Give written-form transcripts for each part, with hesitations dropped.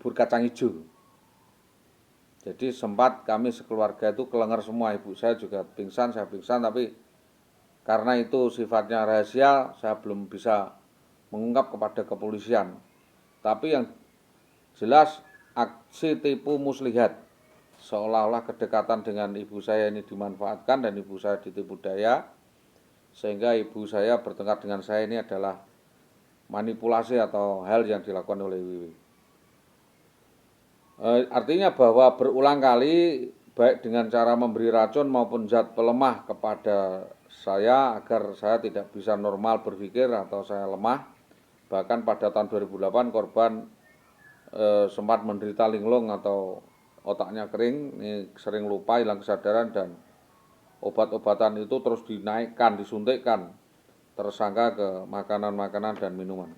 bubur kacang hijau. Jadi sempat kami sekeluarga itu kelengar semua, ibu saya juga pingsan, saya pingsan, tapi karena itu sifatnya rahasia, saya belum bisa mengungkap kepada kepolisian. Tapi yang jelas aksi tipu muslihat, seolah-olah kedekatan dengan ibu saya ini dimanfaatkan dan ibu saya ditipu daya, sehingga ibu saya bertengkar dengan saya ini adalah manipulasi atau hal yang dilakukan oleh Wiwi. Artinya bahwa berulang kali baik dengan cara memberi racun maupun zat pelemah kepada saya agar saya tidak bisa normal berpikir atau saya lemah. Bahkan pada tahun 2008 korban sempat menderita linglung atau otaknya kering, ini sering lupa, hilang kesadaran, dan obat-obatan itu terus dinaikkan, disuntikkan tersangka ke makanan-makanan dan minuman.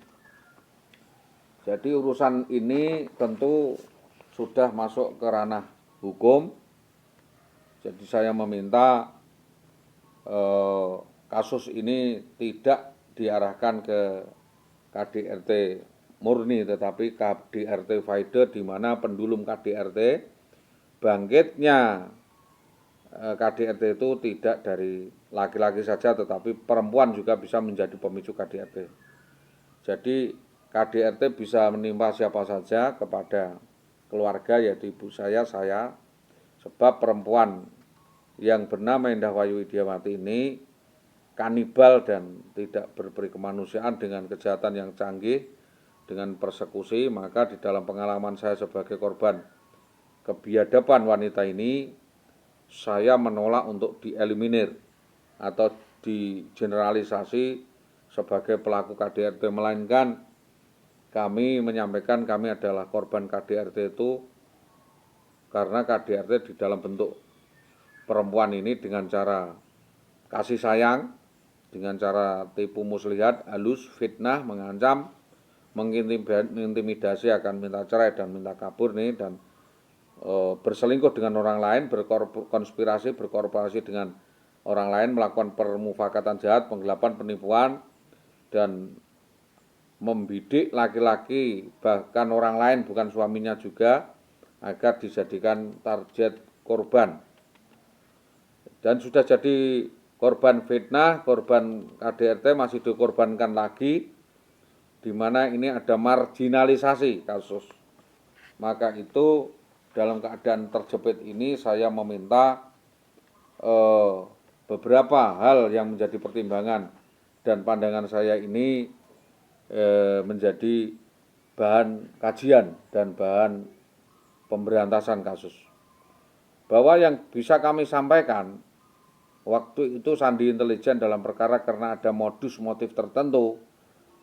Jadi urusan ini tentu sudah masuk ke ranah hukum. Jadi saya meminta kasus ini tidak diarahkan ke KDRT murni, tetapi KDRT Faide, di mana pendulum KDRT, bangkitnya KDRT itu tidak dari laki-laki saja, tetapi perempuan juga bisa menjadi pemicu KDRT. Jadi KDRT bisa menimpa siapa saja kepada keluarga, yaitu ibu saya, sebab perempuan yang bernama Endah Wayu Widiawati ini kanibal dan tidak berperi kemanusiaan dengan kejahatan yang canggih, dengan persekusi. Maka di dalam pengalaman saya sebagai korban kebiadaban wanita ini, saya menolak untuk dieliminir atau digeneralisasi sebagai pelaku KDRT, melainkan kami menyampaikan kami adalah korban KDRT itu karena KDRT di dalam bentuk perempuan ini dengan cara kasih sayang, dengan cara tipu muslihat, halus, fitnah, mengancam, mengintimidasi akan minta cerai dan minta kabur nih, dan berselingkuh dengan orang lain, berkonspirasi, berkorporasi dengan orang lain, melakukan permufakatan jahat, penggelapan, penipuan, dan membidik laki-laki, bahkan orang lain bukan suaminya juga, agar dijadikan target korban. Dan sudah jadi korban fitnah, korban KDRT, masih dikorbankan lagi, di mana ini ada marginalisasi kasus. Maka itu dalam keadaan terjepit ini saya meminta beberapa hal yang menjadi pertimbangan dan pandangan saya ini menjadi bahan kajian dan bahan pemberantasan kasus. Bahwa yang bisa kami sampaikan, waktu itu sandi intelijen dalam perkara karena ada modus motif tertentu,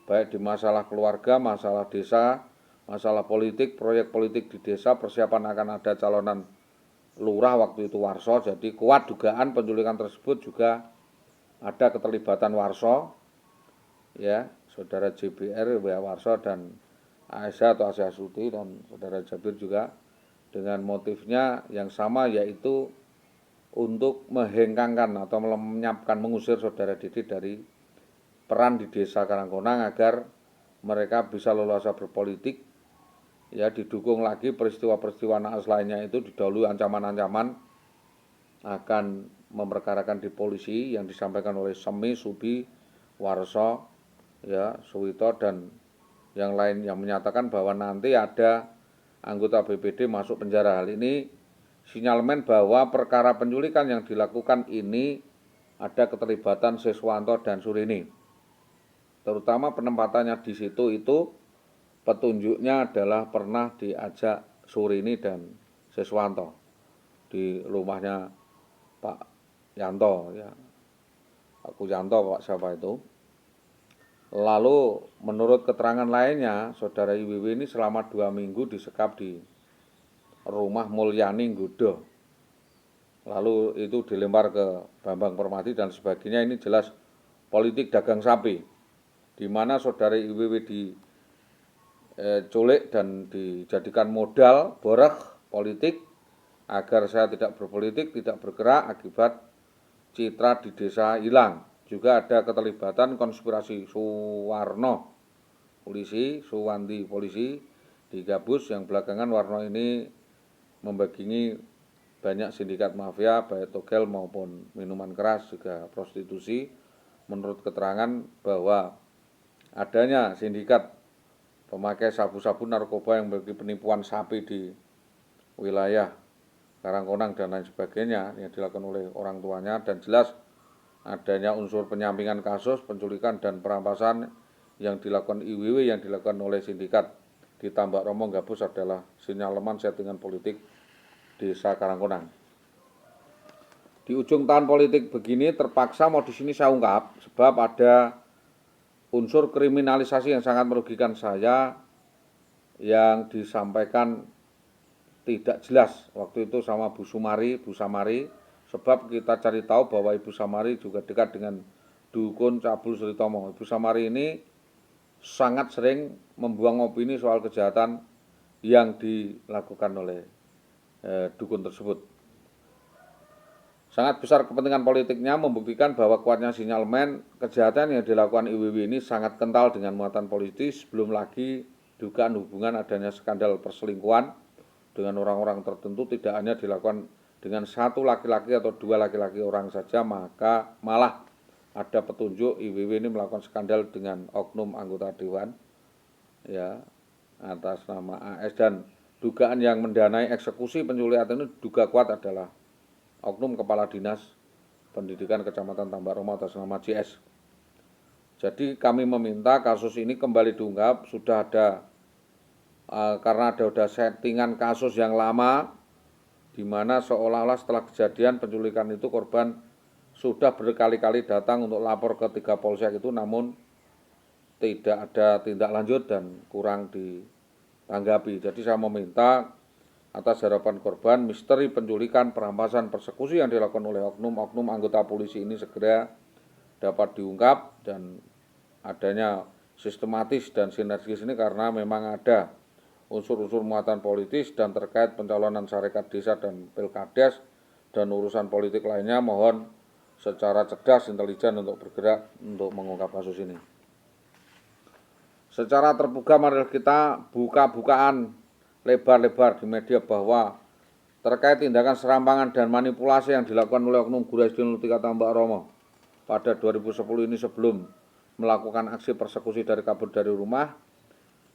baik di masalah keluarga, masalah desa, masalah politik, proyek politik di desa, persiapan akan ada calonan lurah waktu itu Warso. Jadi kuat dugaan penculikan tersebut juga ada keterlibatan Warso, ya, saudara JBR, W. Warso, dan Aisyah atau Asia Suti, dan saudara Jabir juga, dengan motifnya yang sama, yaitu untuk menghengkangkan atau melenyapkan, mengusir saudara Didi dari peran di desa Karangkonang agar mereka bisa leluasa berpolitik, ya, didukung lagi peristiwa-peristiwa naas lainnya itu didahului ancaman-ancaman akan memperkarakan di polisi yang disampaikan oleh Semi, Subi, Warso, ya, Suwito, dan yang lain, yang menyatakan bahwa nanti ada anggota BPD masuk penjara. Hal ini sinyalemen bahwa perkara penculikan yang dilakukan ini ada keterlibatan Siswanto dan Surini. Terutama penempatannya di situ itu petunjuknya adalah pernah diajak Surini dan Siswanto di rumahnya Pak Yanto, ya, Pak Kuyanto, Pak siapa itu. Lalu menurut keterangan lainnya, saudara IWW ini selama 2 minggu disekap di rumah Mulyani Nggodo. Lalu itu dilempar ke Bambang Permati dan sebagainya. Ini jelas politik dagang sapi, di mana saudara IWW diculik dan dijadikan modal boreh politik agar saya tidak berpolitik, tidak bergerak, akibat citra di desa hilang. Juga ada keterlibatan konspirasi Suwarno polisi, Suwandi polisi, di Gabus yang belakangan Warno ini membagingi banyak sindikat mafia baik togel maupun minuman keras juga prostitusi. Menurut keterangan bahwa adanya sindikat pemakai sabu-sabu narkoba yang memiliki penipuan sapi di wilayah Karangkonang dan lain sebagainya yang dilakukan oleh orang tuanya, dan jelas adanya unsur penyampingan kasus penculikan dan perampasan yang dilakukan IWW yang dilakukan oleh sindikat di Tambak Romo Gabus adalah sinyalemen settingan politik Desa Karangkonang. Di ujung tahun politik begini terpaksa mau di sini saya ungkap sebab ada unsur kriminalisasi yang sangat merugikan saya yang disampaikan tidak jelas waktu itu sama Bu Samari, sebab kita cari tahu bahwa Ibu Samari juga dekat dengan dukun Cabul Sri Tomo. Ibu Samari ini sangat sering membuang opini soal kejahatan yang dilakukan oleh dukun tersebut. Sangat besar kepentingan politiknya membuktikan bahwa kuatnya sinyalemen kejahatan yang dilakukan IWW ini sangat kental dengan muatan politis, belum lagi dugaan hubungan adanya skandal perselingkuhan dengan orang-orang tertentu tidak hanya dilakukan dengan satu laki-laki atau dua laki-laki orang saja, maka malah ada petunjuk IWW ini melakukan skandal dengan oknum anggota dewan ya atas nama AS, dan dugaan yang mendanai eksekusi penculikan ini duga kuat adalah oknum kepala dinas pendidikan Kecamatan Tambak Romo atas nama JS. Jadi kami meminta kasus ini kembali diungkap, sudah ada karena ada settingan kasus yang lama di mana seolah-olah setelah kejadian penculikan itu korban sudah berkali-kali datang untuk lapor ke 3 polsek itu, namun tidak ada tindak lanjut dan kurang ditanggapi. Jadi saya meminta atas harapan korban, misteri penculikan, perampasan, persekusi yang dilakukan oleh oknum-oknum anggota polisi ini segera dapat diungkap, dan adanya sistematis dan sinergis ini karena memang ada unsur-unsur muatan politis dan terkait pencalonan sarekat desa dan pilkades dan urusan politik lainnya. Mohon secara cerdas, intelijen untuk bergerak untuk mengungkap kasus ini. Secara terbuka mari kita buka-bukaan lebar-lebar di media bahwa terkait tindakan serampangan dan manipulasi yang dilakukan oleh oknum Guru SD Nutika Tambak Romo pada 2010 ini sebelum melakukan aksi persekusi dari kabur dari rumah,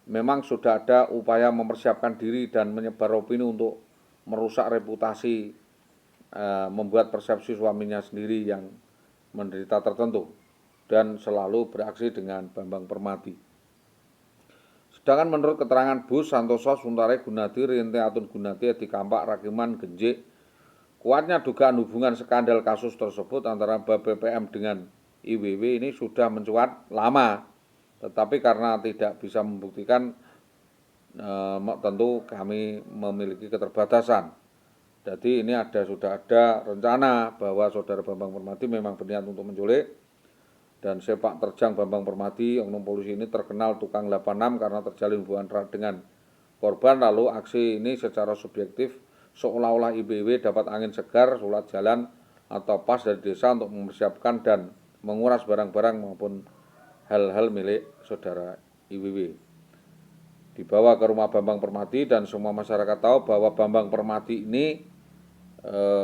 memang sudah ada upaya mempersiapkan diri dan menyebar opini untuk merusak reputasi, membuat persepsi suaminya sendiri yang menderita tertentu, dan selalu beraksi dengan Bambang Permati. Sedangkan menurut keterangan Bu Santoso Suntare Gunadi Rinte Atun Gunadi di Kampak Rakiman Genjik, kuatnya dugaan hubungan skandal kasus tersebut antara BPM dengan IWW ini sudah mencuat lama, tetapi karena tidak bisa membuktikan, tentu kami memiliki keterbatasan. Jadi ini sudah ada rencana bahwa saudara Bambang Permati memang berniat untuk menculik, dan sepak terjang Bambang Permati, oknum polisi ini terkenal tukang 86 karena terjalin hubungan erat dengan korban. Lalu aksi ini secara subjektif seolah-olah IBW dapat angin segar sulat jalan atau pas dari desa untuk mempersiapkan dan menguras barang-barang maupun hal-hal milik saudara IWW. Dibawa ke rumah Bambang Permati dan semua masyarakat tahu bahwa Bambang Permati ini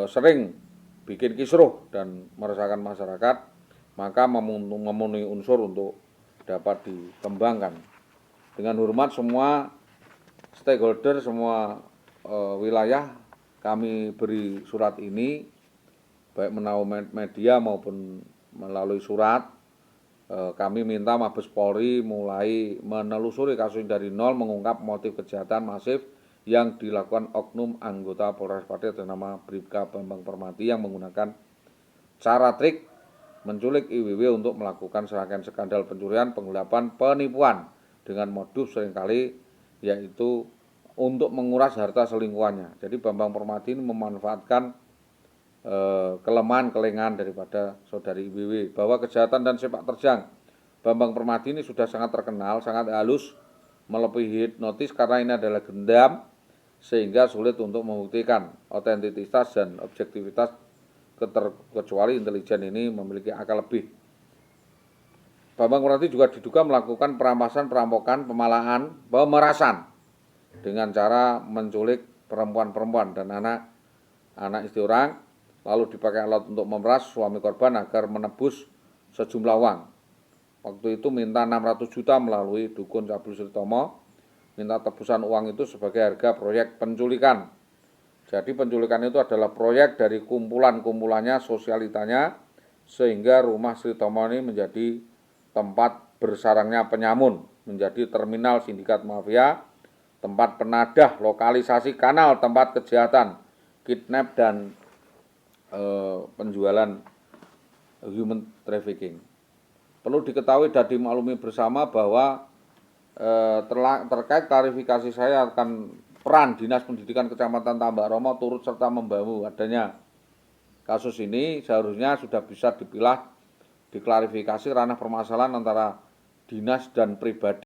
sering bikin kisruh dan meresahkan masyarakat, maka memenuhi unsur untuk dapat dikembangkan. Dengan hormat semua stakeholder, semua wilayah kami beri surat ini, baik melalui media maupun melalui surat. Kami minta Mabes Polri mulai menelusuri kasus dari nol, mengungkap motif kejahatan masif yang dilakukan oknum anggota Polres Pati atas nama Bribka Bambang Permati yang menggunakan cara trik menculik IWW untuk melakukan serangkaian skandal pencurian, penggelapan, penipuan dengan modus seringkali yaitu untuk menguras harta selingkuhannya. Jadi Bambang Permati ini memanfaatkan kelemahan kelengahan daripada saudari IWW. Bahwa kejahatan dan sepak terjang Bambang Permati ini sudah sangat terkenal, sangat halus, melebihi hipnotis karena ini adalah gendam, sehingga sulit untuk membuktikan otentisitas dan objektivitas, kecuali intelijen ini memiliki akal lebih. Bambang Permati juga diduga melakukan perampasan, perampokan, pemalahan, pemerasan dengan cara menculik perempuan-perempuan dan anak istri orang, lalu dipakai alat untuk memeras suami korban agar menebus sejumlah uang. Waktu itu minta 600 juta melalui dukun Cabul Sritomo, minta tebusan uang itu sebagai harga proyek penculikan. Jadi penculikan itu adalah proyek dari kumpulan-kumpulannya, sosialitanya, sehingga rumah Sritomo ini menjadi tempat bersarangnya penyamun, menjadi terminal sindikat mafia, tempat penadah, lokalisasi kanal, tempat kejahatan, kidnap dan penjualan human trafficking. Perlu diketahui dan dimaklumi bersama bahwa terkait klarifikasi saya akan peran Dinas Pendidikan Kecamatan Tambak Romo turut serta membantu adanya kasus ini seharusnya sudah bisa dipilah, diklarifikasi ranah permasalahan antara dinas dan pribadi.